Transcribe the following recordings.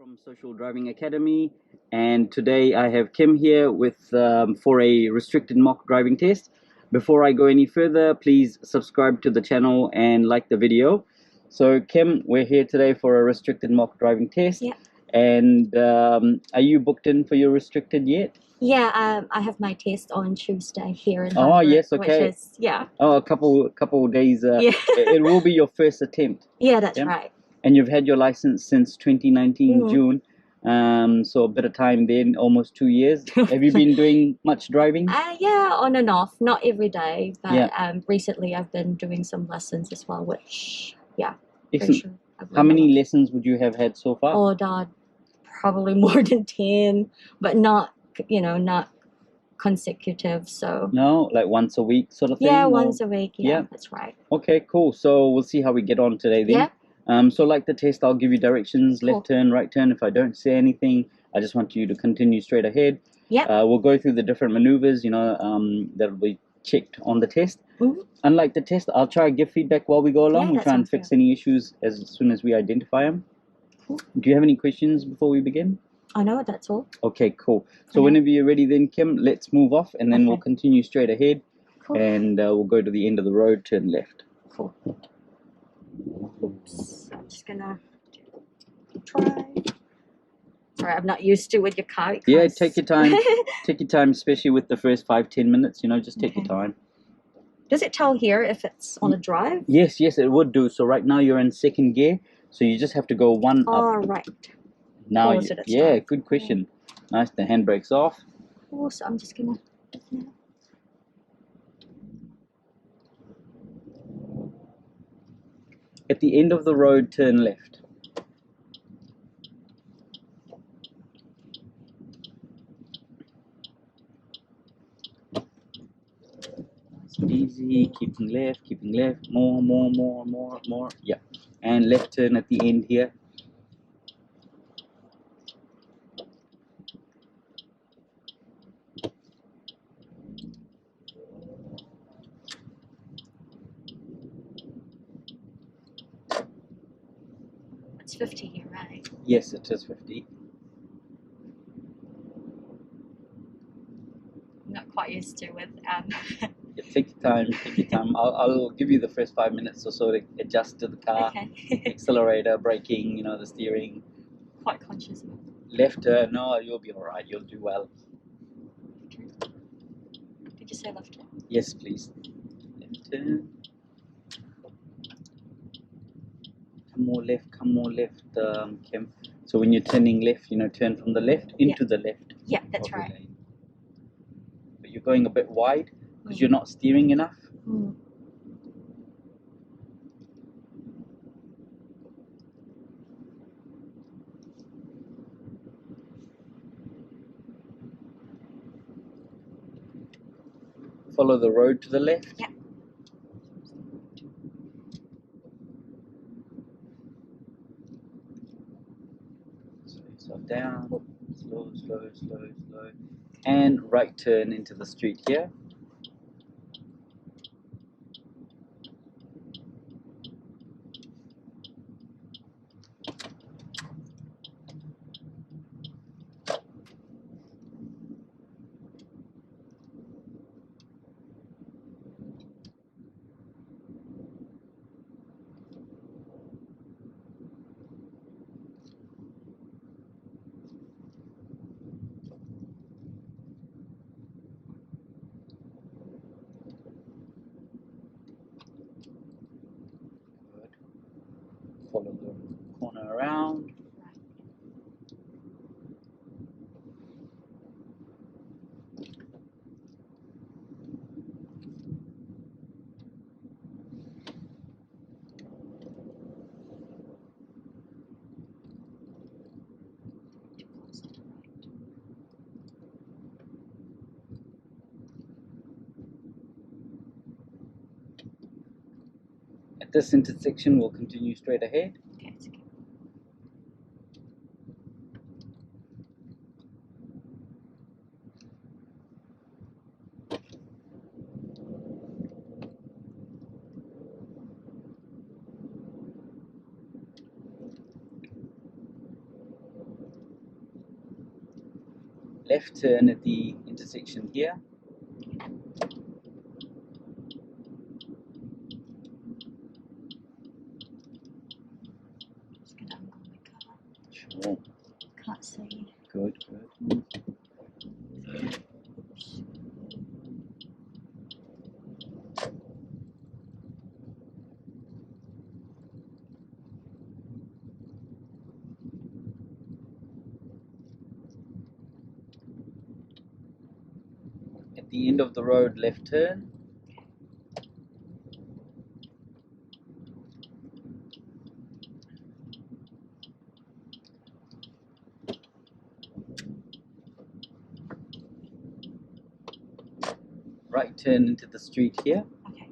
from Social Driving Academy, and today I have Kim here with for a restricted mock driving test. Before I go any further, please subscribe to the channel and like the video. So Kim, we're here today for a restricted mock driving test. Yeah. And are you booked in for your restricted yet? Yeah, I have my test on Tuesday here in Oh, Highbrook, yes, okay. which is, yeah. Oh, a couple of days. Yeah. It will be your first attempt. Yeah, that's Yeah. right. And you've had your license since 2019 June, so a bit of time then, almost 2 years. Have you been doing much driving? Yeah, on and off, not every day, but Yeah. recently I've been doing some lessons as well, which, yeah, pretty Excellent. sure I've How learned a many lot. lessons would you have had so far? Oh, God, probably more than 10, but not, not consecutive, so. No, like once a week sort of thing? Yeah, or- once a week, yeah, Yeah. that's right. Okay, cool. So we'll see how we get on today then. Yeah. So like the test, I'll give you directions, Cool. left turn, right turn. If I don't say anything, I just want you to continue straight ahead. Yeah. We'll go through the different maneuvers, that'll be checked on the test. Unlike the test, I'll try to give feedback while we go along. Yeah, We that try and sounds fix good. any issues as soon as we identify them. Cool. Do you have any questions before we begin? I know, that's all. Okay, cool. So Okay. whenever you're ready then, Kim, let's move off and then we'll Okay. continue straight ahead. Cool. And we'll go to the end of the road, turn left. Cool. Oops, I'm just gonna try. Sorry, I'm not used to with your car. Yeah, take your time. Take your time, especially with the first 5-10 minutes, just take your Okay. time. Does it tell here if it's on a drive? Yes, it would do. So right now you're in second gear, so you just have to go one up. All right. Now, Cool, so that's yeah, right. good question. Nice, the handbrake's off. Cool, so I'm just gonna. At the end of the road, turn left. Easy, keeping left, more. Yeah, and left turn at the end here. It's 50 here, right? Yes, it is 50. I'm not quite used to with. Yeah, take your time. I'll give you the first 5 minutes or so to adjust to the car. Okay. Accelerator, braking, the steering. Quite conscious of it. Left turn, no, you'll be alright, you'll do well. Okay. Did you say left turn? Yes, please. Left turn. Come more left, Kim. So when you're turning left, turn from the left into the left. Yeah, that's of the right. lane. But you're going a bit wide because you're not steering enough. Follow the road to the left. Yeah. So down, slow. And right turn into the street here. Follow the corner around. At this intersection, we'll continue straight ahead. Okay, it's okay. left turn at the intersection here. Just gonna unlock my car. Sure. Can't see. Good, good. Oops. At the end of the road, left turn. Right turn into the street here. Okay.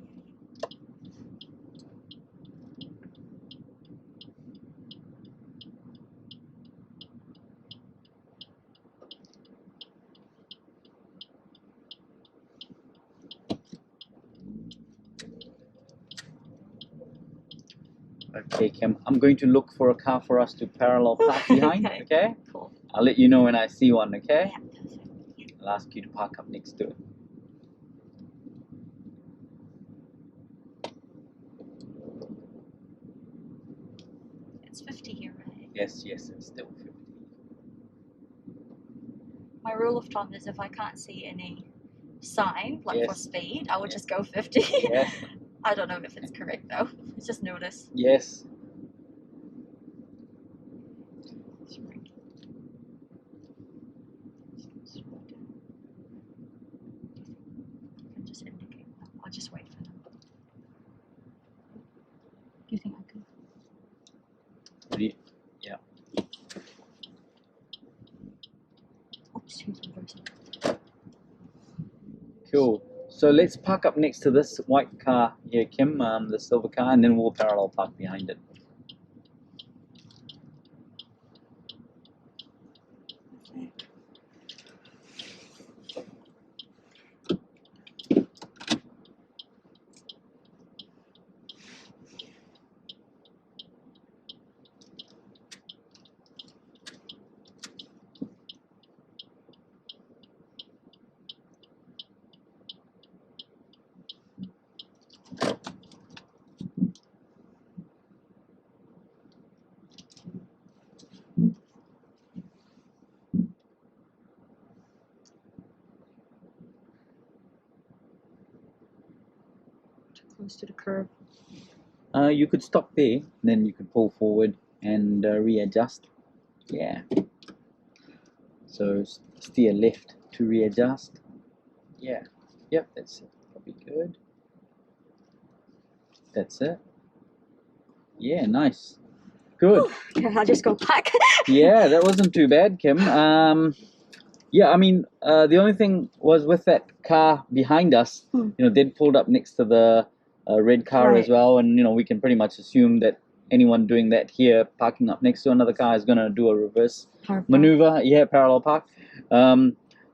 Okay, Kim, I'm going to look for a car for us to parallel park behind, Okay. okay? Cool. I'll let you know when I see one, okay? Yeah, perfect. Yeah. I'll ask you to park up next to it. It's 50 here, right? Yes, yes, it's still 50. My rule of thumb is if I can't see any sign, like for Yes. speed, I would Yes. just go 50. Yes, I don't know if it's correct though. It's just notice. yes. Can just indicate. I'll just wait for them. Do you think I could? Yeah. Oops, he's reversing. Cool. So let's park up next to this white car here, Kim, the silver car, and then we'll parallel park behind it. Too close to the curb. You could stop there, then you could pull forward and readjust. Yeah. So steer left to readjust. Yeah. Yep, that's it. Probably good. That's it. Yeah, nice. Good. Okay, I'll just go back. Yeah, that wasn't too bad, Kim. Yeah, I mean, the only thing was with that car behind us, they'd pulled up next to the red car as Right. well, and we can pretty much assume that anyone doing that here, parking up next to another car, is going to do a reverse Power maneuver. Yeah, parallel park.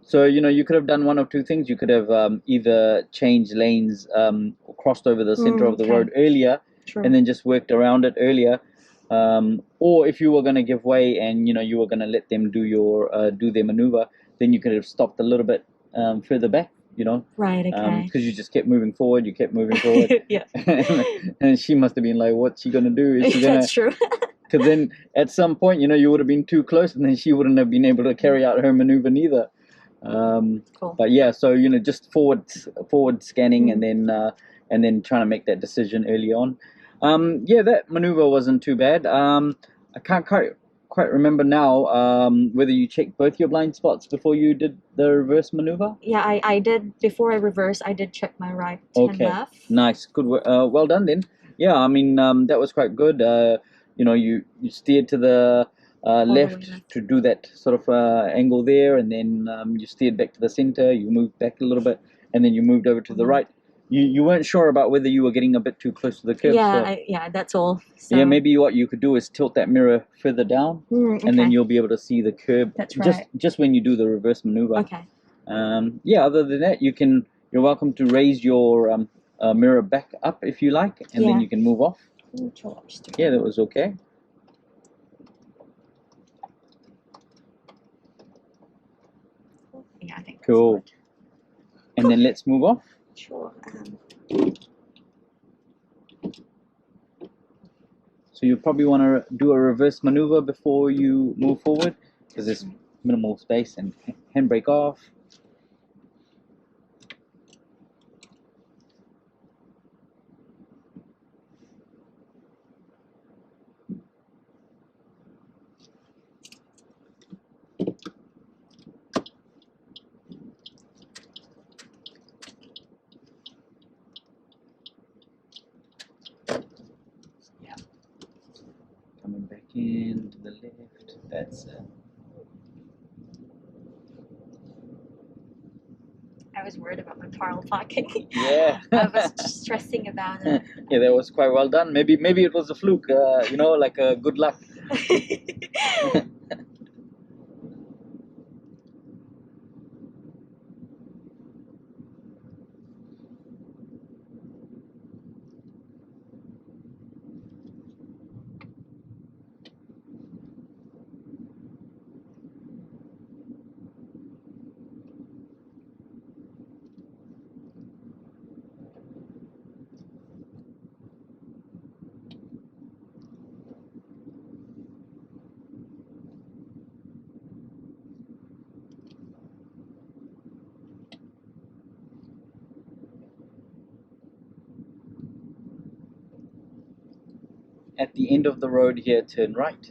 So you could have done one of two things. You could have either changed lanes, or crossed over the center of the okay. road earlier, True. and then just worked around it earlier. Or if you were going to give way and you were going to let them do their maneuver, then you could have stopped a little bit further back, Right, okay. because you just kept moving forward. You kept moving forward, Yeah. and she must have been like, "What's she gonna do? Is she gonna?" That's true. Because then at some point, you would have been too close, and then she wouldn't have been able to carry out her maneuver neither. Cool. But yeah, so just forward scanning, and then trying to make that decision early on. Yeah, that maneuver wasn't too bad. I can't quite remember now whether you checked both your blind spots before you did the reverse maneuver. Yeah, I did. Before I reversed, I did check my right and left. Nice, good work. Well done then. Yeah, I mean that was quite good. You steered to the left to do that sort of angle there, and then you steered back to the center. You moved back a little bit, and then you moved over to the right. You weren't sure about whether you were getting a bit too close to the curb. Yeah, so, yeah, that's all. So. Yeah, maybe what you could do is tilt that mirror further down, and then you'll be able to see the curb. That's right. Just when you do the reverse maneuver. Okay. Yeah. Other than that, you're welcome to raise your mirror back up if you like, and then you can move off. Yeah, that was okay. I think that's Cool. good. And then let's move off. Sure. So you probably want to do a reverse maneuver before you move forward, because there's minimal space, and handbrake off. Yeah. Coming back in to the left. That's it. I was worried about my parallel parking. Yeah. I was just stressing about it. Yeah, that was quite well done. Maybe it was a fluke. You know, like a good luck. At the end of the road here, turn right.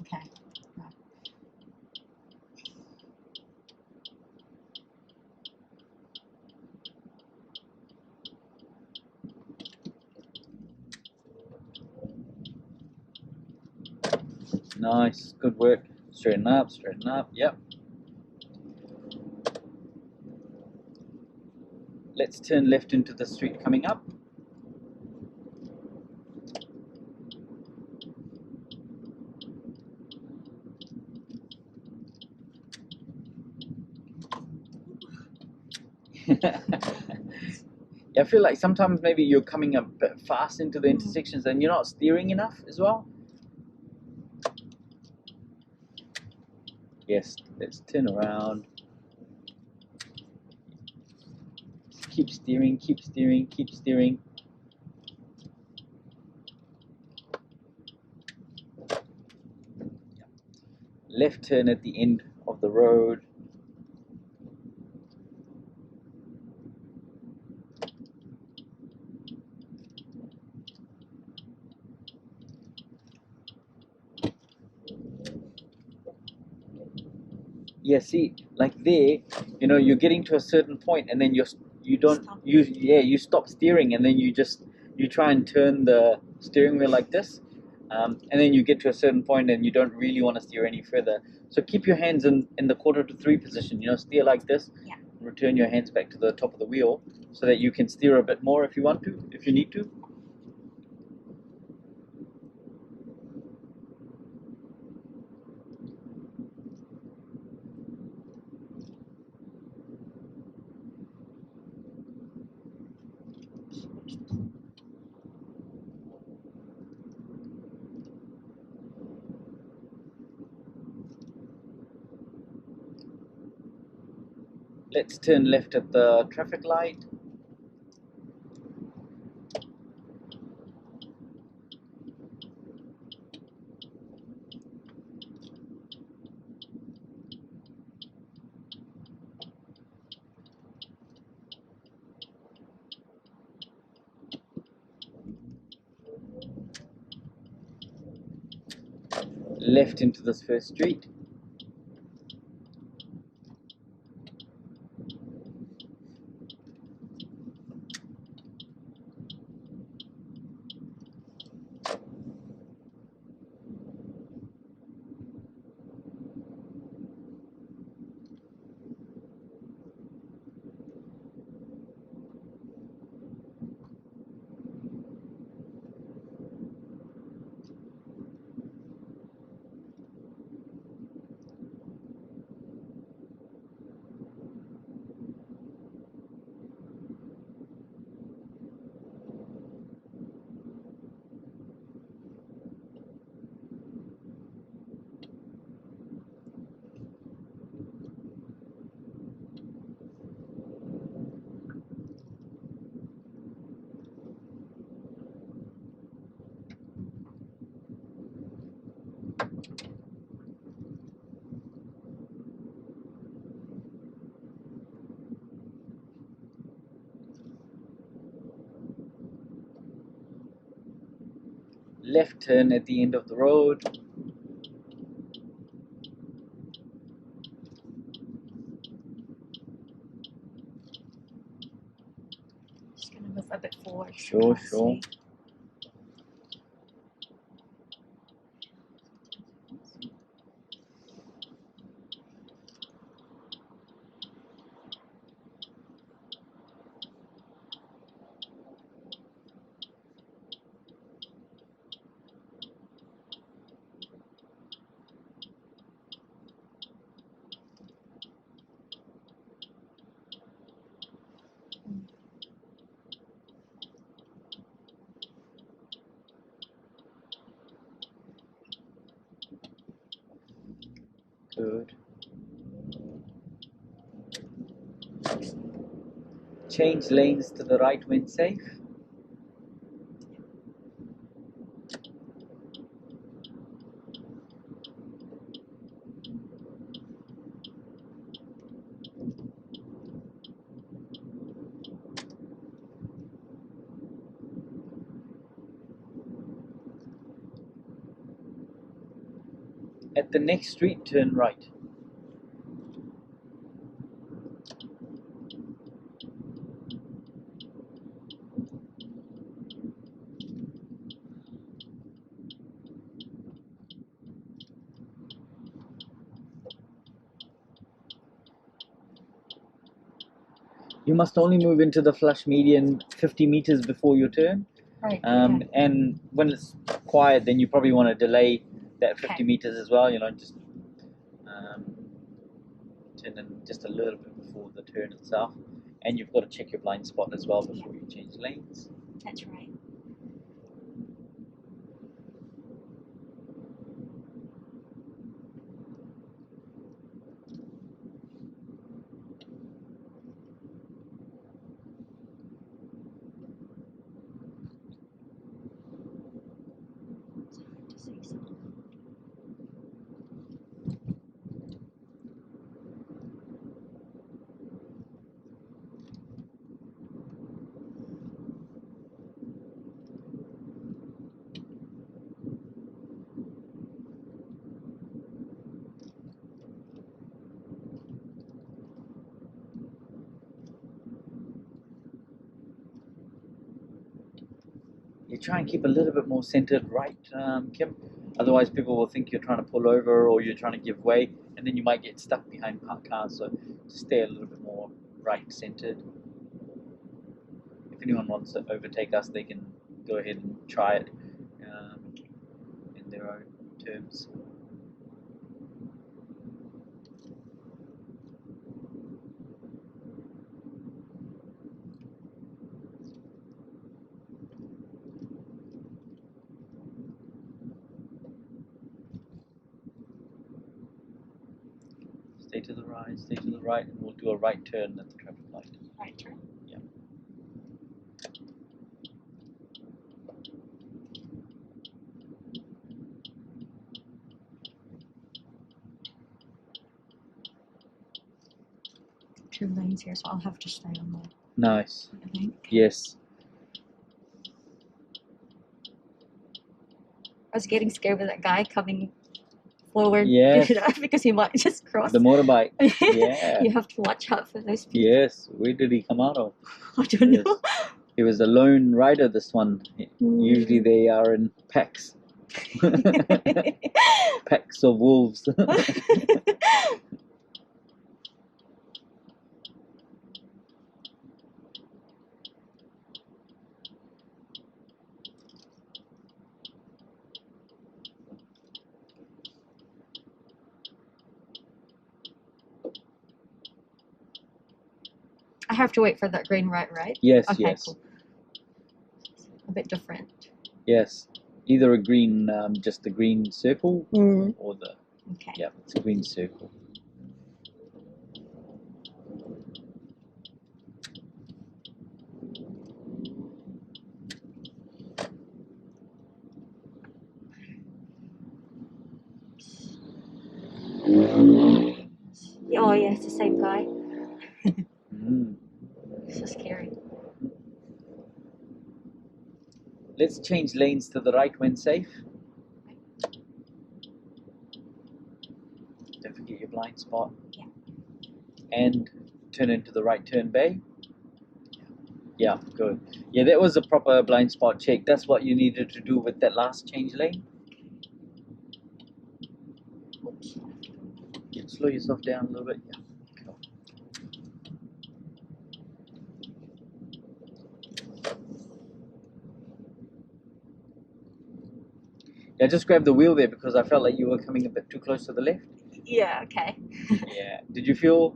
Okay. Nice, good work. Straighten up, yep. Let's turn left into the street coming up. I feel like sometimes maybe you're coming a bit fast into the intersections and you're not steering enough as well. Yes, let's turn around. Keep steering, keep steering, keep steering. Left turn at the end of the road. Yeah, see, like there, you know, you're getting to a certain point and then you stop steering, and then you try and turn the steering wheel like this, and then you get to a certain point and you don't really want to steer any further. So keep your hands in the quarter to three position, you know, steer like this. Yeah. Return your hands back to the top of the wheel so that you can steer a bit more if you want to, if you need to. Let's turn left at the traffic light. Left into this first street. left turn at the end of the road. Just gonna move a bit forward. Sure, sure. Good. Change lanes to the right when safe. At the next street, turn right. You must only move into the flush median 50 meters before your turn. Right. And when it's quiet, then you probably want to delay that 50 meters as well. You know, just turn in just a little bit before the turn itself. And you've got to check your blind spot as well before you change lanes. That's right. It's hard to say something. You try and keep a little bit more centered right, Kim. Otherwise, people will think you're trying to pull over or you're trying to give way, and then you might get stuck behind parked cars. So just stay a little bit more right centered. If anyone wants to overtake us, they can go ahead and try it in their own terms. Stay to the right, and we'll do a right turn at the traffic light. Right turn. Yeah. Two lanes here, so I'll have to stay on the Nice. bank. Yes. I was getting scared with that guy coming forward. Yes. Because he might just cross. The motorbike. Yeah. You have to watch out for those people. Yes. Where did he come out of? I don't Yes. know. He was a lone rider, this one. Usually they are in packs. Packs of wolves. I have to wait for that green light, right? Yes, Okay, yes. cool. A bit different. Yes. Either a green, just the green circle, or the, Okay. yeah, it's a green circle. Oh yeah, it's the same guy. Mm. So scary. Let's change lanes to the right when safe. Don't forget your blind spot. Yeah. And turn into the right turn bay. Yeah, good. Yeah, that was a proper blind spot check. That's what you needed to do with that last change lane. Oops. Yeah, slow yourself down a little bit. Yeah. Cool. Yeah, just grab the wheel there because I felt like you were coming a bit too close to the left. Yeah. Okay. Yeah. Did you feel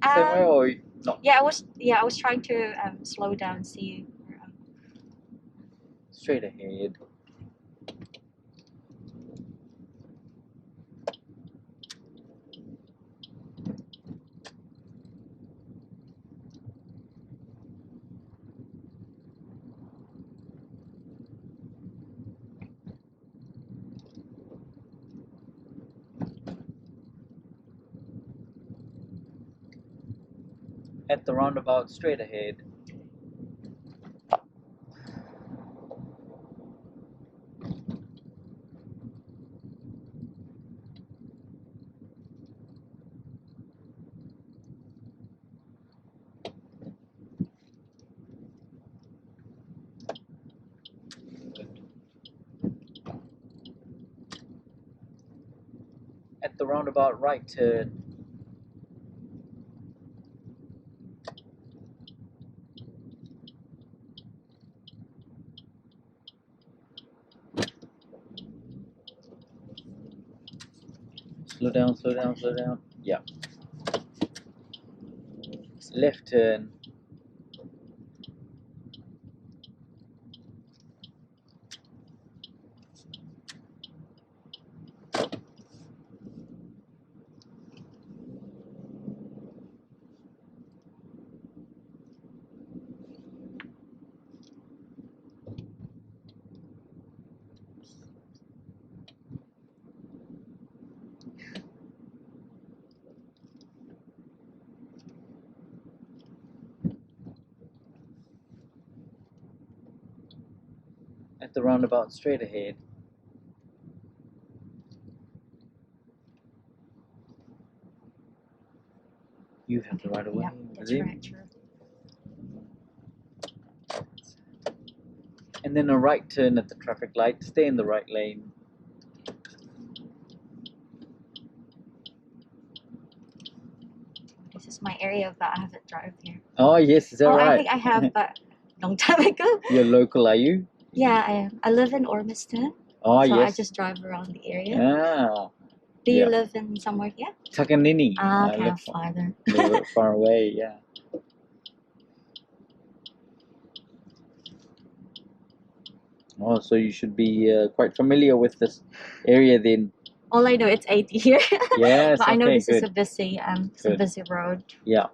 the same way or not? Yeah, I was trying to slow down, see. Straight ahead. At the roundabout, straight ahead. At the roundabout, right turn. Slow down, slow down, slow down. Yeah. Left turn. At the roundabout, straight ahead. You have the right of way. Yeah, that's Zim. right. True. And then a right turn at the traffic light. Stay in the right lane. This is my area, but I haven't driven here. Oh yes, is that right? I think I have, but long time ago. You're local, are you? Yeah, I am. I live in Ormiston, Oh so yes. I just drive around the area. Ah. Do you Yeah. live in somewhere here? Takanini. Ah, I okay, live farther. a little bit far away, yeah. Oh, so you should be quite familiar with this area then. All I know it's 80 here. Yes, But I know okay, this is good. a Good. busy road. Yeah.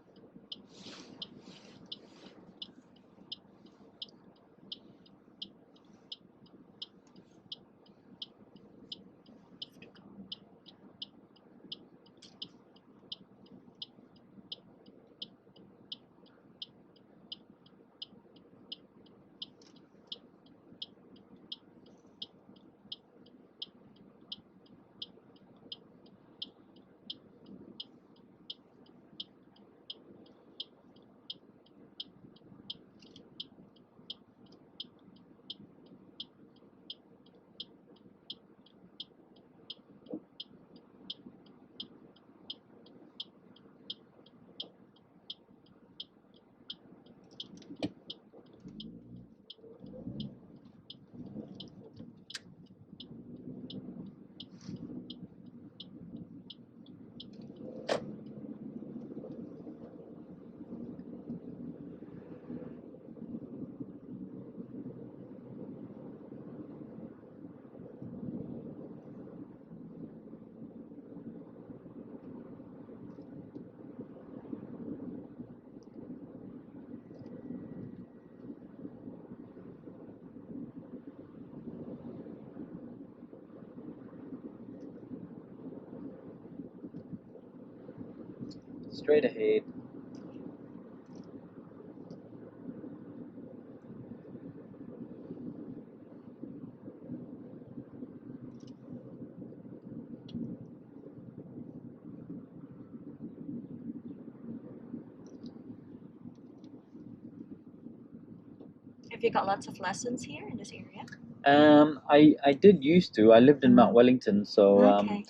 Straight ahead. Have you got lots of lessons here in this area? I did used to. I lived in Mount Mm. Wellington, so Okay.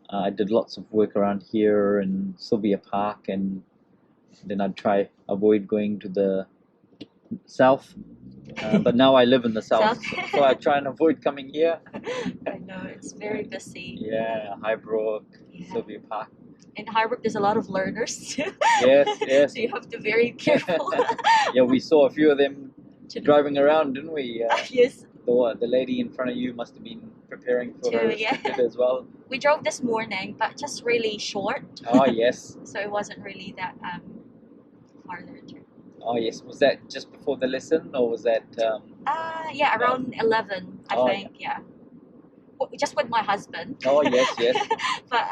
I did lots of work around here in Sylvia Park, and then I'd try avoid going to the south. But now I live in the south, South. so I try and avoid coming here. I know it's very busy. Yeah, Highbrook, Yeah. Sylvia Park. In Highbrook, there's a lot of learners too. Yes, yes. So you have to be very careful. Yeah, we saw a few of them To- driving around, didn't we? Yes, The lady in front of you must have been preparing for her Too, yeah. restricted as well. we drove this morning, but just really short. Oh yes, So it wasn't really that farther. oh yes. Was that just before the lesson, or was that? Yeah, around 11, I Oh, think. Yeah. Just with my husband. Oh yes, yes. But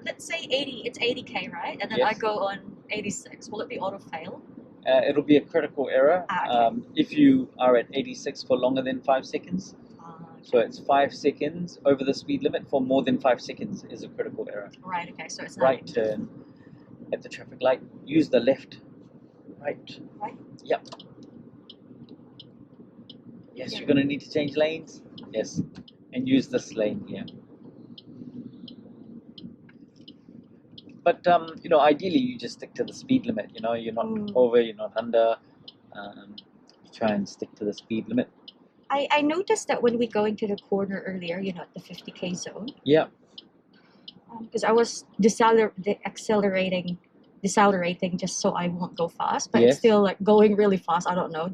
let's say 80. It's 80k, right? And then I Yes. go on 86. Will it be auto fail? It'll be a critical error Okay. if you are at 86 for longer than 5 seconds. So it's 5 seconds over the speed limit for more than 5 seconds is a critical error. Right. Okay. So it's not Right turn at the traffic light. Use the left. Right. Right? Yep. Yes, Yeah. you're going to need to change lanes. Yes. And use this lane here. But ideally you just stick to the speed limit. You're not over, you're not under. You try and stick to the speed limit. I noticed that when we go into the corner earlier, at the 50k zone, Yeah. because I was decelerating just so I won't go fast, but Yes. it's still like going really fast. I don't know.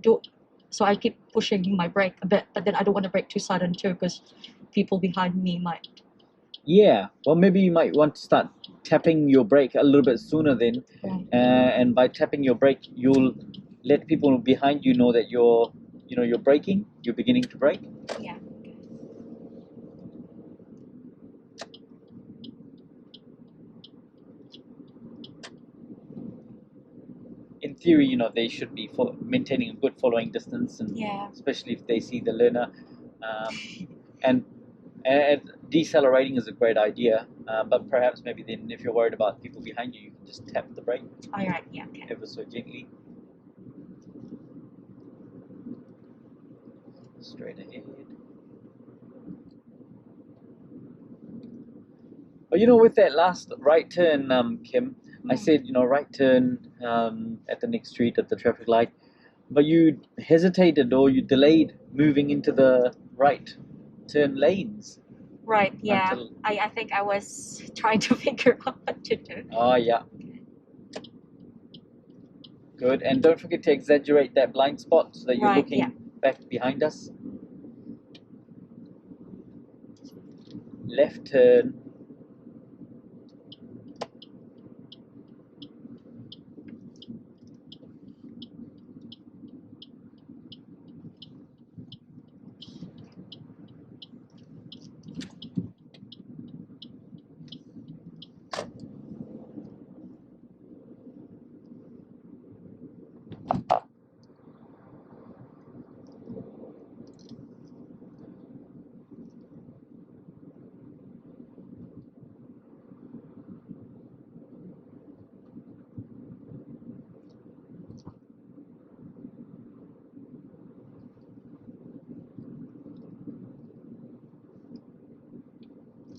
So I keep pushing my brake a bit, but then I don't want to brake too sudden too, because people behind me might. Yeah. Well, maybe you might want to start tapping your brake a little bit sooner then, Right. and by tapping your brake, you'll let people behind you know that you're braking. You're beginning to brake. Yeah. In theory, they should be maintaining a good following distance, and Yeah. especially if they see the learner, and decelerating is a great idea. But perhaps maybe then, if you're worried about people behind you, you can just tap the brake All right. Yeah. Okay. ever so gently. Straight ahead. But with that last right turn, Kim, I said, right turn at the next street at the traffic light, but you hesitated or you delayed moving into the right turn lanes. Right. Yeah. Until- I think I was trying to figure out what to do. Oh, yeah. Good. And don't forget to exaggerate that blind spot so that you're Right, looking yeah. back behind us. Left turn.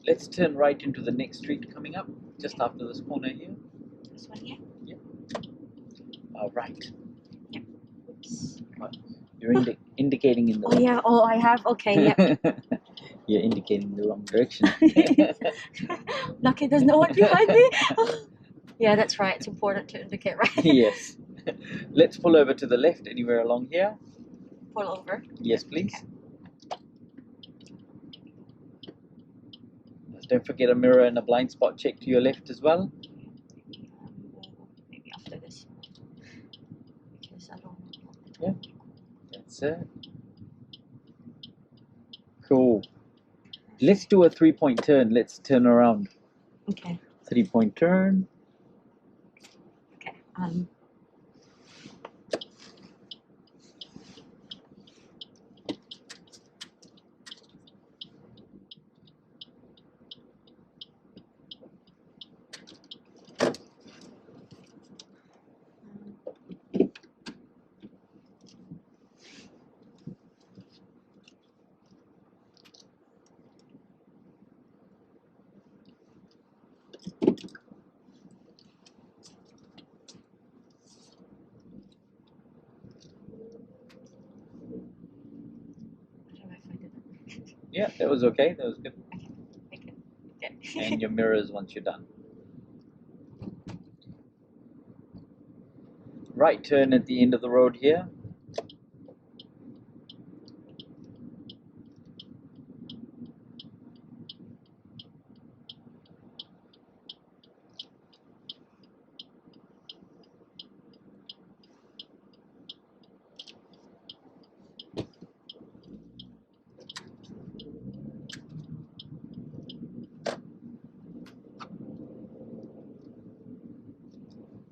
Let's turn right into the next street coming up, just after this corner here. This one here. Right. Yep. Oops. Right. You're indicating in the. Oh yeah. Oh, I have. Okay. Yeah. You're indicating the wrong direction. Lucky there's no one behind me. Yeah, that's right. It's important to indicate, right? Yes. Let's pull over to the left anywhere along here. Pull over. Yes, please. Don't forget a mirror and a blind spot check to your left as well. Maybe after this. Because I don't know. Yeah. That's it. Cool. Let's do a 3-point turn. Let's turn around. Okay. 3-point turn. Um, I don't know if I did it. Yeah, that was okay. That was good. Okay. Okay. And your mirrors once you're done. Right turn at the end of the road here.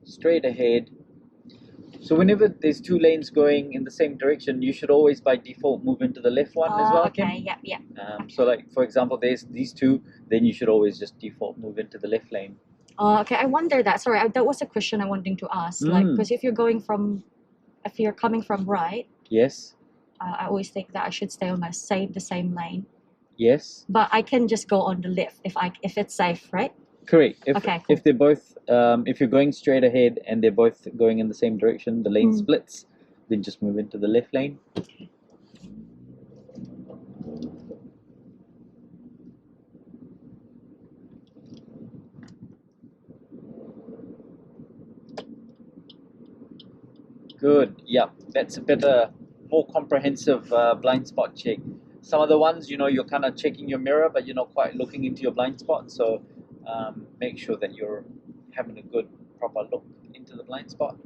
Straight ahead. So whenever there's two lanes going in the same direction, you should always by default move into the left one as well, Kim. Okay. Yep. Yep. So like for example, there's these two, then you should always just default move into the left lane. Okay. I wonder that. Sorry, that was a question I wanting to ask. Like, because if you're coming from right, Yes. I always think that I should stay on the same lane. Yes. But I can just go on the left if it's safe, right? Correct. Okay, If they're both, if you're going straight ahead and they're both going in the same direction, the lane splits, then just move into the left lane. Good. Yeah, that's a better, more comprehensive blind spot check. Some of the ones, you're kind of checking your mirror, but you're not quite looking into your blind spot. So make sure that you're having a good, proper look into the blind spot.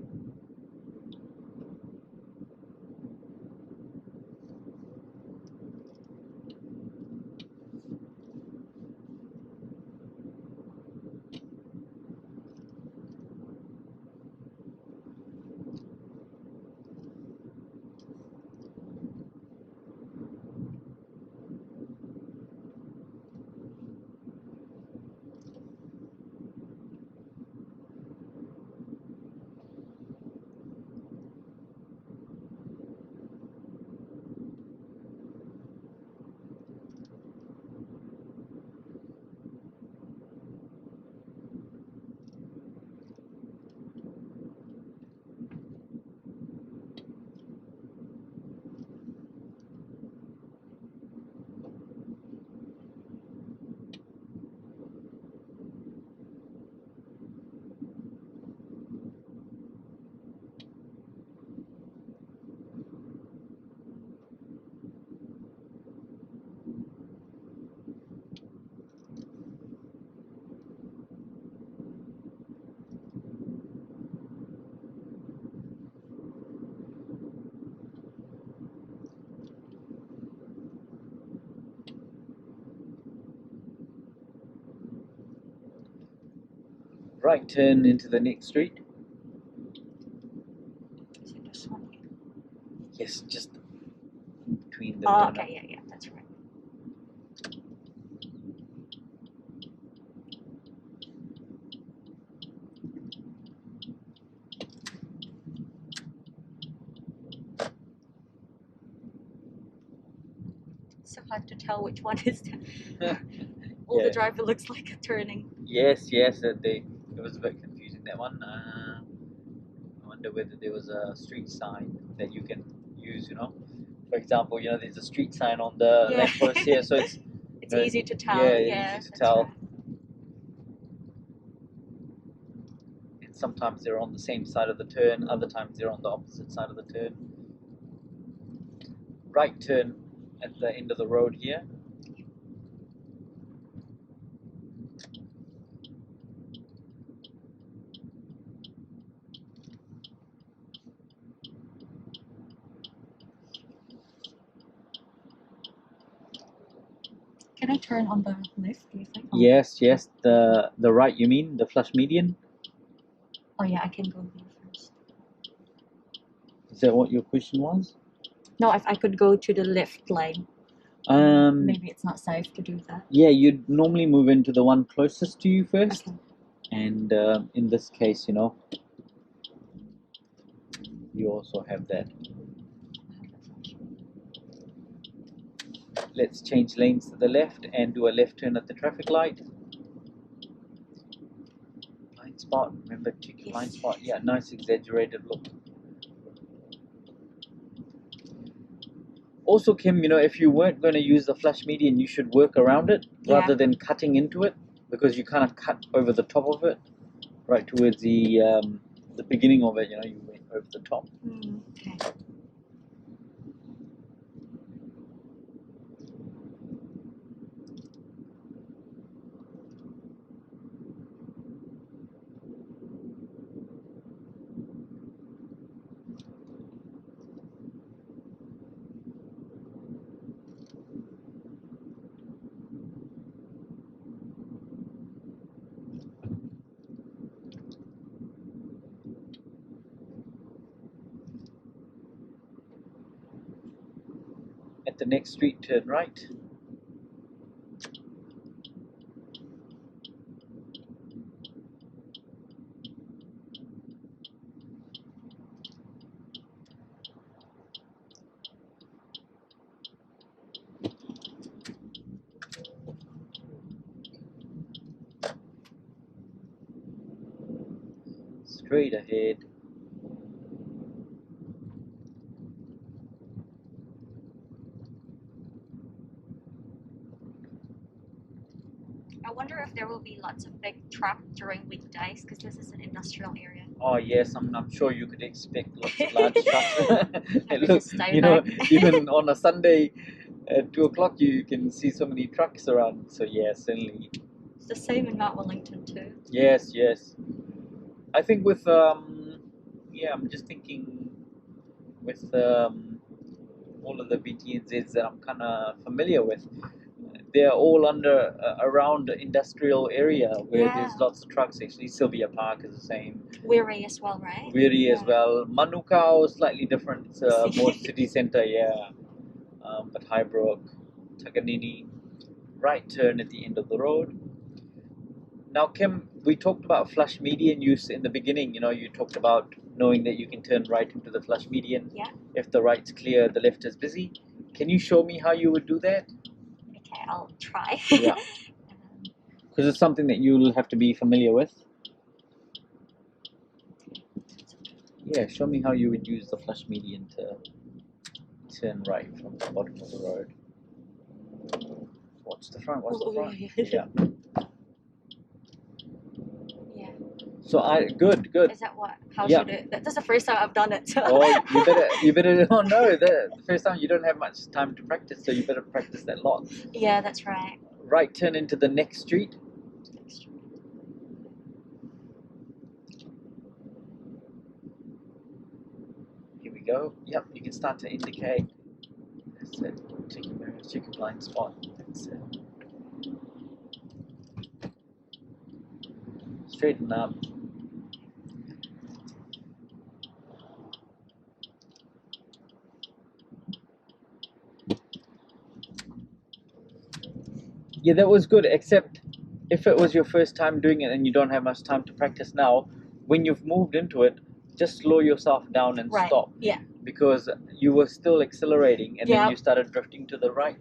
Right turn into the next street. Is it this one? Yes, just in between the Oh, donut. okay, yeah, that's right. It's so hard to tell which one is the. All the Yeah. driver looks like a turning. Yes, it was a bit confusing, that one. I wonder whether there was a street sign that you can use, For example, there's a street sign on the Yeah. lamppost here, so it's It's easy to tell. yeah, Yeah, easy to that's tell. right. And sometimes they're on the same side of the turn, other times they're on the opposite side of the turn. Right turn at the end of the road here. Can I turn on the left, do you think? Yes, the right, you mean? The flush median? Oh yeah, I can go there first. Is that what your question was? No, if I could go to the left lane. Maybe it's not safe to do that. Yeah, you'd normally move into the one closest to you first. Okay. And in this case, you know, you also have that. Let's change lanes to the left and do a left turn at the traffic light. Blind spot, remember, check your blind spot. Yeah, nice exaggerated look. Also, Kim, you know, if you weren't going to use the flash median, you should work around it rather than cutting into it, because you kind of cut over the top of it, right towards the beginning of it. You know, you went over the top. Okay. At the next street, turn right. Straight ahead. I wonder if there will be lots of big trucks during weekdays because this is an industrial area. Oh yes, I'm sure you could expect lots of large trucks. Maybe Look, just stay you know, back. even on a Sunday at 2 o'clock, you can see so many trucks around. So yeah, certainly. It's the same in Mount Wellington too. Yes, yes. I think with yeah, I'm just thinking with all of the BTNZs that I'm kind of familiar with. They're all under around the industrial area where there's lots of trucks. Actually, Sylvia Park is the same. Weary as well, right? Weary as well. Manukau is slightly different. It's more city center, yeah. But Highbrook, Taganini, right turn at the end of the road. Now, Kim, we talked about flush median use in the beginning. You know, you talked about knowing that you can turn right into the flush median. Yeah. If the right's clear, the left is busy. Can you show me how you would do that? Okay, I'll try. Yeah. Because it's something that you'll have to be familiar with. Yeah, show me how you would use the flush median to turn right from the bottom of the road. What's the front? What's the front? Yeah. Yeah. So good. Is that what? How Yeah. should it? That's the first time I've done it. So. Oh, you better. Oh no, the first time you don't have much time to practice, so you better practice that lot. Yeah, that's right. Right turn into the next street. Here we go. Yep, you can start to indicate. That's it. Check your mirrors, check your blind spot. That's it. Straighten up. Yeah, that was good, except if it was your first time doing it and you don't have much time to practice now, when you've moved into it, just slow yourself down and stop. Yeah. Because you were still accelerating and then you started drifting to the right.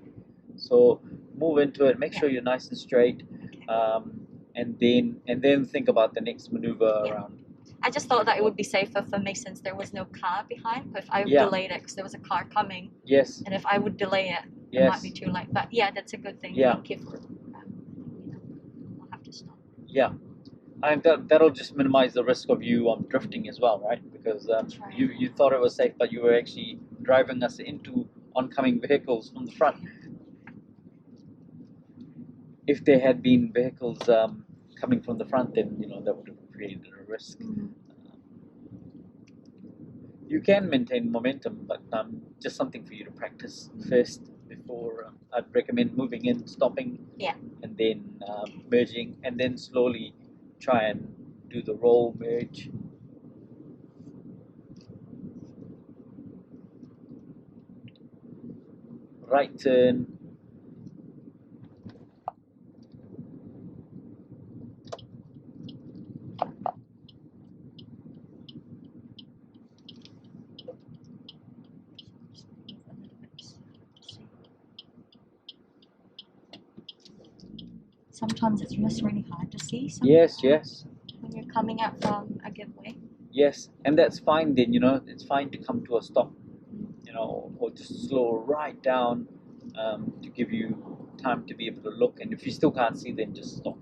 So move into it, make sure you're nice and straight, and then think about the next maneuver around. I just thought that it would be safer for me since there was no car behind. If I delayed it because there was a car coming. Yes. And if I would delay it, it might be too late. But yeah, that's a good thing. Yeah. Thank you for I'll have to stop. Yeah. And that'll just minimize the risk of you drifting as well, right? Because you thought it was safe, but you were actually driving us into oncoming vehicles from the front. If there had been vehicles coming from the front, then that would have created a risk. You can maintain momentum, but just something for you to practice first before I'd recommend moving in, stopping, and then merging, and then slowly try and do the roll merge. right turn. Sometimes it's just really hard to see. Yes, yes. When you're coming out from a giveaway. Yes, and that's fine then, you know, it's fine to come to a stop, you know, or just slow right down to give you time to be able to look. And if you still can't see, then just stop.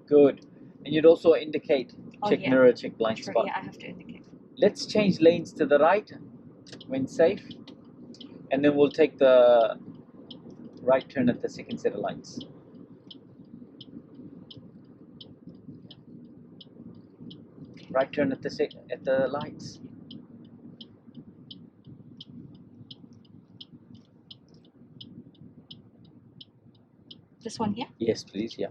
Good. And you'd also indicate, check yeah. mirror, check blind True, spot. yeah, I have to indicate. Let's change lanes to the right when safe, and then we'll take the right turn at the second set of lights. Right turn at the lights. This one here? Yes, please. Yeah.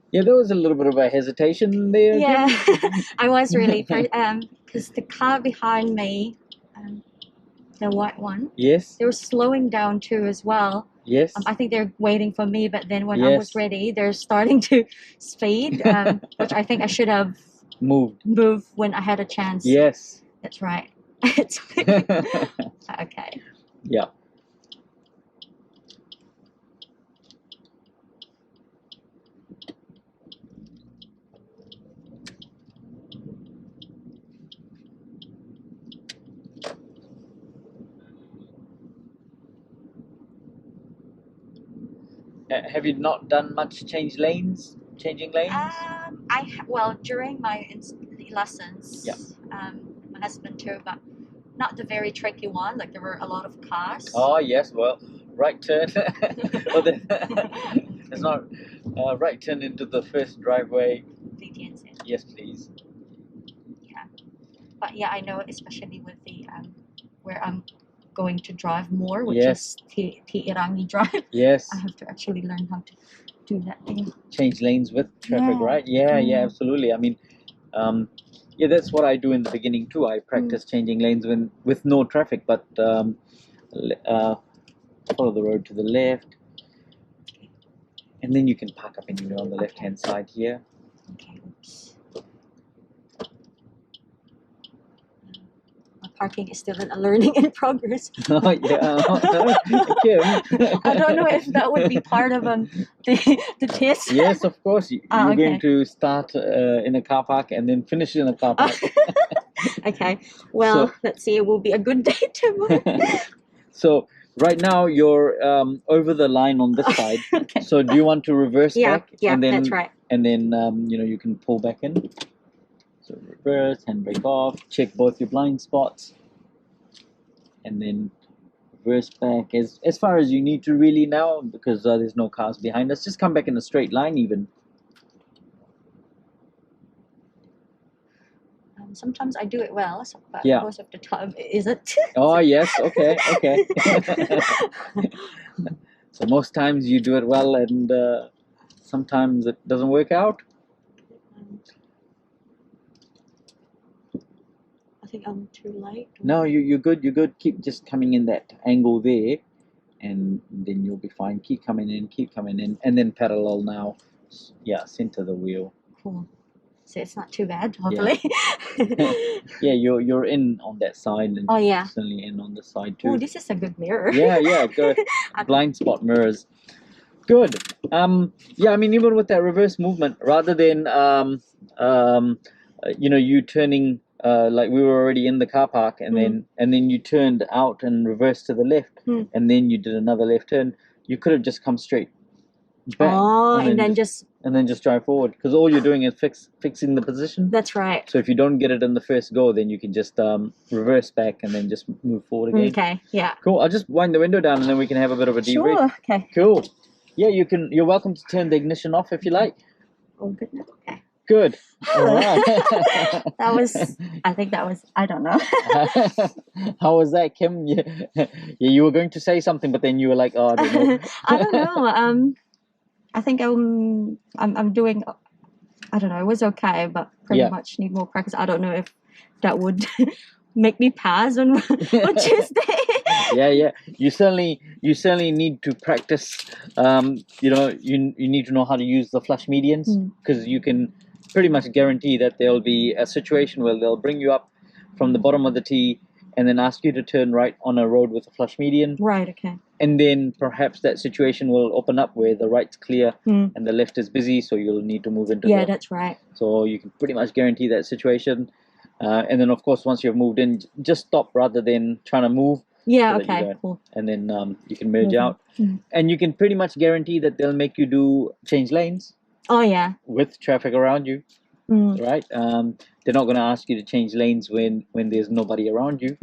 Yeah, there was a little bit of a hesitation there. Yeah, Kim. I was really, because the car behind me, the white one, Yes. they were slowing down too as well. Yes. I think they're waiting for me, but then when I was Yes. ready, they're starting to speed, which I think I should have Moved. when I had a chance. Yes. That's right. It's okay. Yeah. Have you not done much changing lanes? Well, during my lessons, Yeah. my husband too, but not the very tricky one. Like there were a lot of cars. Oh yes, well, right turn. Well, it's not right turn into the first driveway. Yes, please. Yeah, but yeah, I know, especially with the where I'm going to drive more, which Yes. is Irangi Drive. Yes. I have to actually learn how to do that thing. Change lanes with traffic, Yeah. right? Yeah, absolutely. I mean, yeah, that's what I do in the beginning too. I practice changing lanes with no traffic, but follow the road to the left, and then you can park up anywhere on the left-hand side here. Okay, oops. My parking is still a learning in progress. Oh yeah, Kim. I don't know if that would be part of the test. Yes, of course. You're okay. going to start in a car park and then finish in a car park. Okay. Well, So- let's see. It will be a good day tomorrow. So right now you're over the line on this side. Okay. So do you want to reverse back? Yeah, and then, that's right. And then you know, you can pull back in. So reverse, handbrake off, check both your blind spots, and then reverse back as far as you need to really now, because there's no cars behind us. Just come back in a straight line even. Sometimes I do it well, but Yeah. most of the time it isn't. Oh yes, okay. So most times you do it well, and sometimes it doesn't work out. I think I'm too late. No, you're good. You're good. Keep just coming in that angle there, and then you'll be fine. Keep coming in, and then parallel now. Yeah, center the wheel. Cool. So it's not too bad, hopefully. Yeah, you're in on that side, and Oh yeah. certainly in on the side too. Oh, this is a good mirror. Yeah, good. Blind spot mirrors. Good. Yeah, I mean, even with that reverse movement, rather than you know, you turning like we were already in the car park, and then you turned out and reversed to the left, and then you did another left turn. You could have just come straight back. Oh, and then just drive forward, because all you're doing is fixing the position. that's right. So if you don't get it in the first go, then you can just reverse back and then just move forward again. Okay, yeah. Cool. I'll just wind the window down and then we can have a bit of a debrief. Sure. Okay. Cool. Yeah, you're welcome to turn the ignition off if you like. Oh, good. Okay. Good. All right. I think that was, I don't know. How was that, Kim? You were going to say something, but then you were like, "Oh, I don't know." I don't know. I think I'm doing. I don't know. It was okay, but pretty Yeah. much need more practice. I don't know if that would make me pass on on Tuesday. Yeah. You certainly need to practice. You need to know how to use the flush medians, because you can pretty much guarantee that there'll be a situation where they'll bring you up from the bottom of the tee and then ask you to turn right on a road with a flush median. Right. Okay. And then perhaps that situation will open up where the right's clear and the left is busy, so you'll need to move into Yeah, that's right. so you can pretty much guarantee that situation. And then, of course, once you've moved in, just stop rather than trying to move. Yeah. so that you Okay. don't- Cool. And then you can merge Moving. out. And you can pretty much guarantee that they'll make you do change lanes Oh yeah. with traffic around you, right? They're not going to ask you to change lanes when there's nobody around you.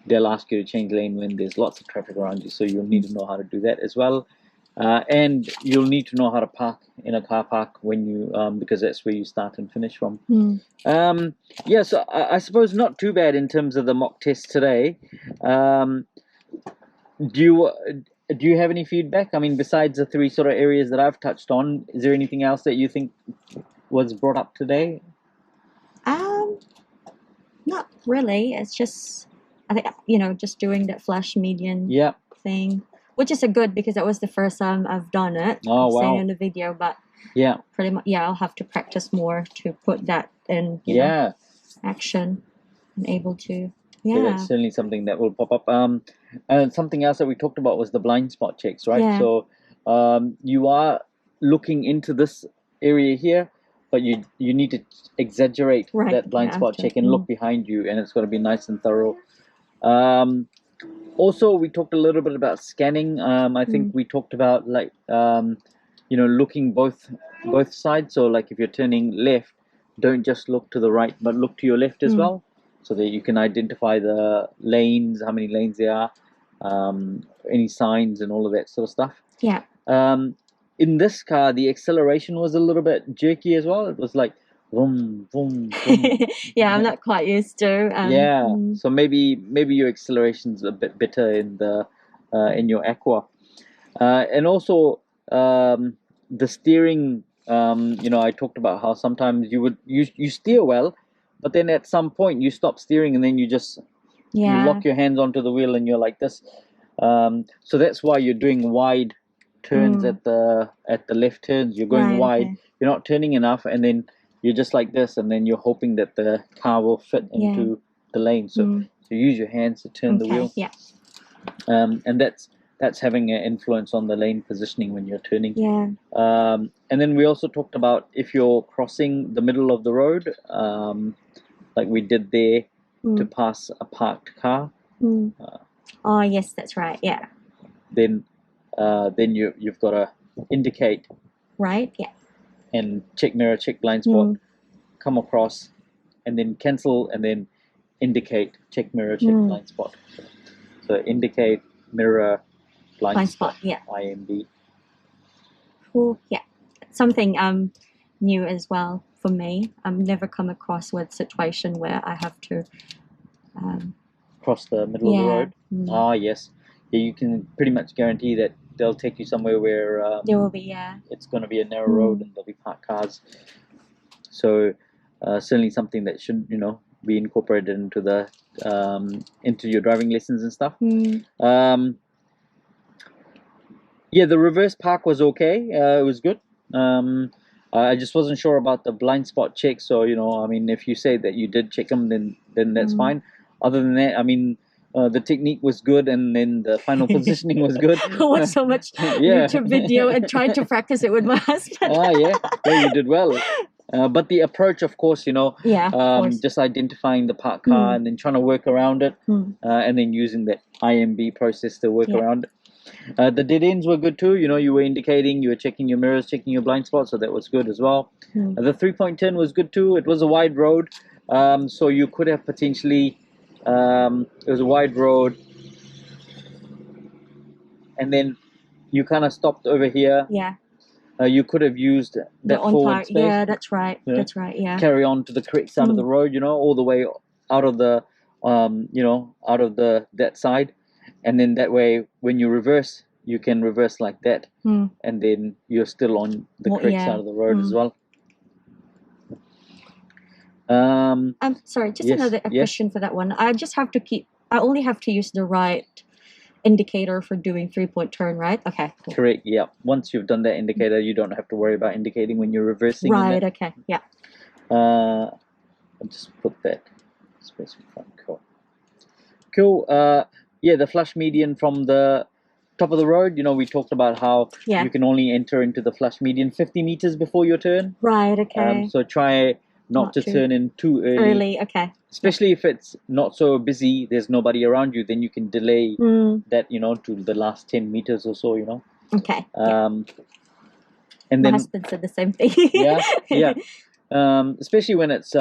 They'll ask you to change lane when there's lots of traffic around you, so you'll need to know how to do that as well. And you'll need to know how to park in a car park when you because that's where you start and finish from. Yeah, so I suppose not too bad in terms of the mock test today. Do you have any feedback? I mean, besides the three sort of areas that I've touched on, is there anything else that you think was brought up today? Not really. It's just, I think, just doing that flash median Yeah. thing, which is a good because that was the first time I've done it. Oh, I've seen wow. it in the video, but Yeah. pretty much, yeah, I'll have to practice more to put that in, Yeah. action and able to, So that's certainly something that will pop up. And something else that we talked about was the blind spot checks, right? Yeah. So you are looking into this area here, but you need to exaggerate Right, that blind yeah, spot after. check and look behind you, and it's going to be nice and thorough. Also, we talked a little bit about scanning. I think we talked about looking both sides. So like if you're turning left, don't just look to the right, but look to your left as well, so that you can identify the lanes, how many lanes there are, any signs and all of that sort of stuff. Yeah. In this car, the acceleration was a little bit jerky as well. It was like vroom, vroom, vroom. Yeah, I'm not quite used to. So maybe your acceleration's a bit better in your Aqua, and also the steering. I talked about how sometimes you steer well, but then at some point you stop steering and then you just you lock your hands onto the wheel and you're like this. So that's why you're doing wide turns at the left turns. You're going Right, wide. okay. You're not turning enough, and then you're just like this, and then you're hoping that the car will fit into the lane. So use your hands to turn the wheel. Yeah. And that's having an influence on the lane positioning when you're turning. Yeah. And then we also talked about if you're crossing the middle of the road, like we did there to pass a parked car. Oh yes, that's right. Yeah. Then you've got to indicate Right. Yeah. and check mirror, check blind spot, come across, and then cancel, and then indicate, check mirror, check blind spot. So indicate, mirror, blind spot. Yeah. IMB. Cool. Yeah. Something new as well for me. I've never come across with situation where I have to Cross the middle of the road. Ah, yes. Yeah, you can pretty much guarantee that they'll take you somewhere where there will be it's going to be a narrow road and there'll be parked cars. So certainly something that should be incorporated into the into your driving lessons and stuff. Yeah, the reverse park was okay. It was good. I just wasn't sure about the blind spot check. So I mean, if you say that you did check them, then that's fine. Other than that, I mean, the technique was good, and then the final positioning was good. I watched so much YouTube video and tried to practice it with my husband. Yeah, you did well. But the approach, of course, of course. just identifying the parked car and then trying to work around it, and then using that IMB process to work around it. The dead ends were good too. You were indicating, you were checking your mirrors, checking your blind spots, so that was good as well. The 3-point turn was good too. It was a wide road, so you could have potentially. It was a wide road, and then you kind of stopped over here. Yeah. you could have used The that on forward part. space. Yeah, that's right. Yeah. That's right. Yeah. Carry on to the correct side of the road, you know, all the way out of the, you know, out of that side, and then that way when you reverse, you can reverse like that, and then you're still on the correct side of the road as well. Sorry, just yes, another yes. question for that one. I only have to use the right indicator for doing 3-point turn, right? Okay. Cool. Correct. Yeah. Once you've done that indicator, you don't have to worry about indicating when you're reversing. Right. Okay. Yeah. I'll just put that specify. Cool. Cool. Yeah, the flush median from the top of the road. You know, we talked about how you can only enter into the flush median 50 meters before your turn. Right. Okay. So try not to turn in too early. Okay. Especially if it's not so busy, there's nobody around you, then you can delay that, you know, to the last 10 meters or so, you know. Okay. And my then husband said the same thing. yeah. Especially when it's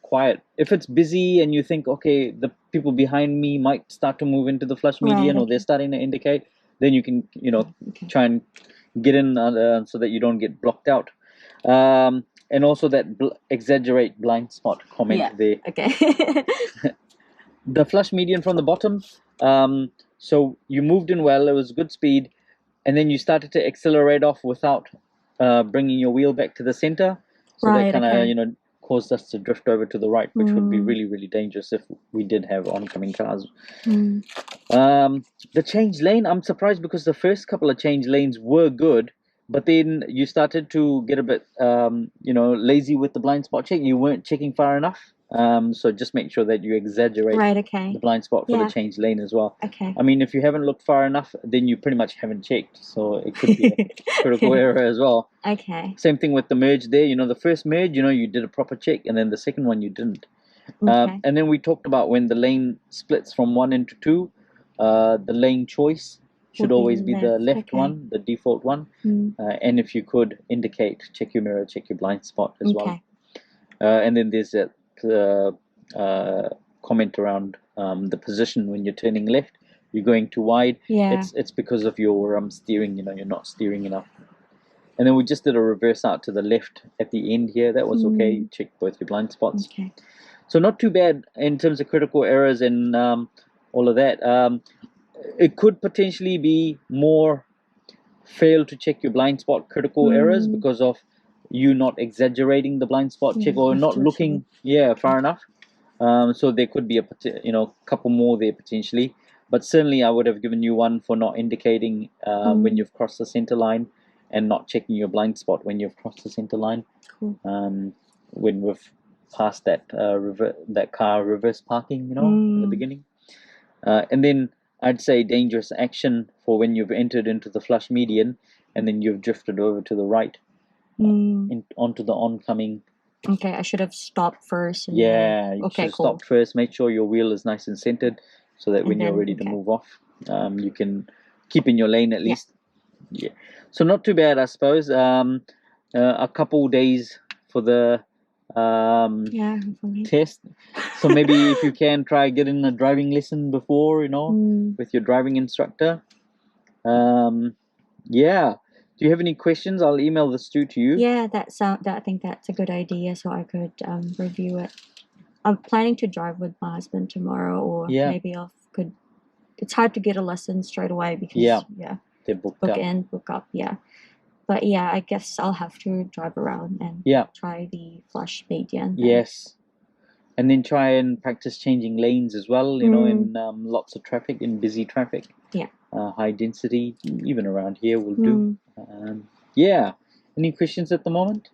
quiet. If it's busy and you think, okay, the people behind me might start to move into the flush median, or they're starting to indicate, then you can, you know, try and get in so that you don't get blocked out. And also that exaggerate blind spot comment there. Okay. The flush median from the bottom. So you moved in well, it was good speed, and then you started to accelerate off without bringing your wheel back to the center. So that kind of, you know, caused us to drift over to the right, which would be really, really dangerous if we did have oncoming cars. The change lane, I'm surprised because the first couple of change lanes were good, but then you started to get a bit, you know, lazy with the blind spot check. You weren't checking far enough. So just make sure that you exaggerate the blind spot for the change lane as well. I mean, if you haven't looked far enough, then you pretty much haven't checked. So it could be a critical error as well. Same thing with the merge there. You know, the first merge, you know, you did a proper check, and then the second one you didn't. And then we talked about when the lane splits from 1 into 2, the lane choice should always be the left one, the default one. And if you could indicate, check your mirror, check your blind spot as well. And then there's that comment around the position when you're turning left. You're going too wide. It's because of your steering. You know, you're not steering enough. And then we just did a reverse out to the left at the end here. That was okay. You checked both your blind spots. So not too bad in terms of critical errors and all of that. It could potentially be more fail to check your blind spot critical errors because of you not exaggerating the blind spot check or not looking far enough. So there could be a couple more there potentially, but certainly I would have given you one for not indicating when you've crossed the center line and not checking your blind spot when you've crossed the center line. When we've passed that that car reverse parking, you know, in the beginning. And then I'd say dangerous action for when you've entered into the flush median and then you've drifted over to the right onto the oncoming. Okay, I should have stopped first. You should have stopped first. Make sure your wheel is nice and centered so that when you're ready to move off, you can keep in your lane at least. So not too bad, I suppose. A couple days for the test. So maybe if you can try getting a driving lesson before, you know, with your driving instructor. Do you have any questions? I'll email this to you. I think that's a good idea, so I could review it. I'm planning to drive with my husband tomorrow, or maybe could. It's hard to get a lesson straight away because they're book up. But I guess I'll have to drive around and try the flush median. Yes. And then try and practice changing lanes as well, you know, in lots of traffic, in busy traffic. High density, even around here will do. Any questions at the moment?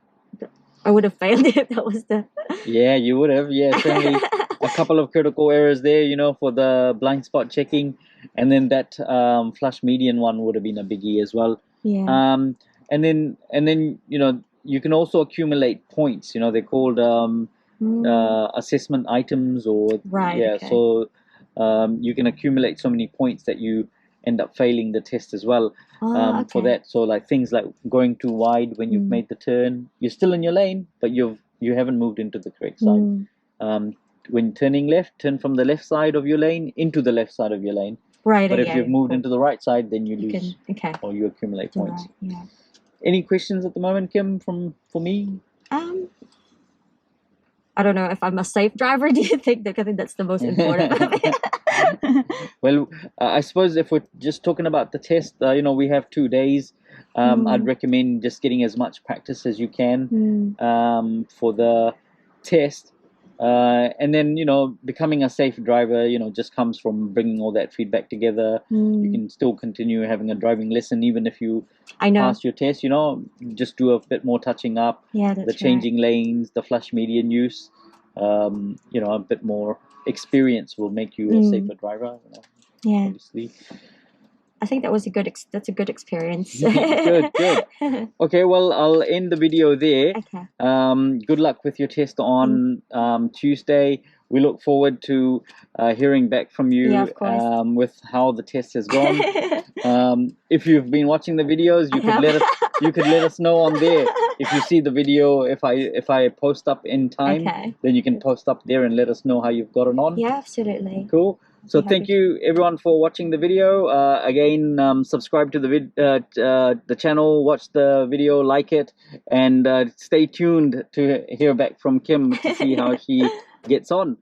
I would have failed if that was the... You would have. Certainly a couple of critical errors there, you know, for the blind spot checking. And then that flush median one would have been a biggie as well. And then you know, you can also accumulate points. You know, they're called assessment items, or so you can accumulate so many points that you end up failing the test as well. For that, so like things like going too wide when you've made the turn, you're still in your lane, but you haven't moved into the correct side. When turning left, turn from the left side of your lane into the left side of your lane. But if you've moved into the right side, then you lose or you accumulate points. Any questions at the moment, Kim, for me? I don't know if I'm a safe driver. Do you think that? I think that's the most important. Well, I suppose if we're just talking about the test, you know, we have 2 days. I'd recommend just getting as much practice as you can for the test. And then, you know, becoming a safe driver, you know, just comes from bringing all that feedback together. You can still continue having a driving lesson even if you pass your test, you know, just do a bit more touching up. Yeah, that's the changing lanes, the flush median use, you know, a bit more experience will make you a safer driver, you know, yeah. obviously. I think that was that's a good experience. Good. Okay, well, I'll end the video there. Okay. Good luck with your test on Tuesday. We look forward to hearing back from you Yeah, of course. with how the test has gone. If you've been watching the videos, you could let us know on there. If you see the video, if I post up in time, then you can post up there and let us know how you've gotten on. Yeah, absolutely. Cool. So thank you everyone for watching the video. Again, subscribe to the channel, watch the video, like it, and stay tuned to hear back from Kim to see how she gets on.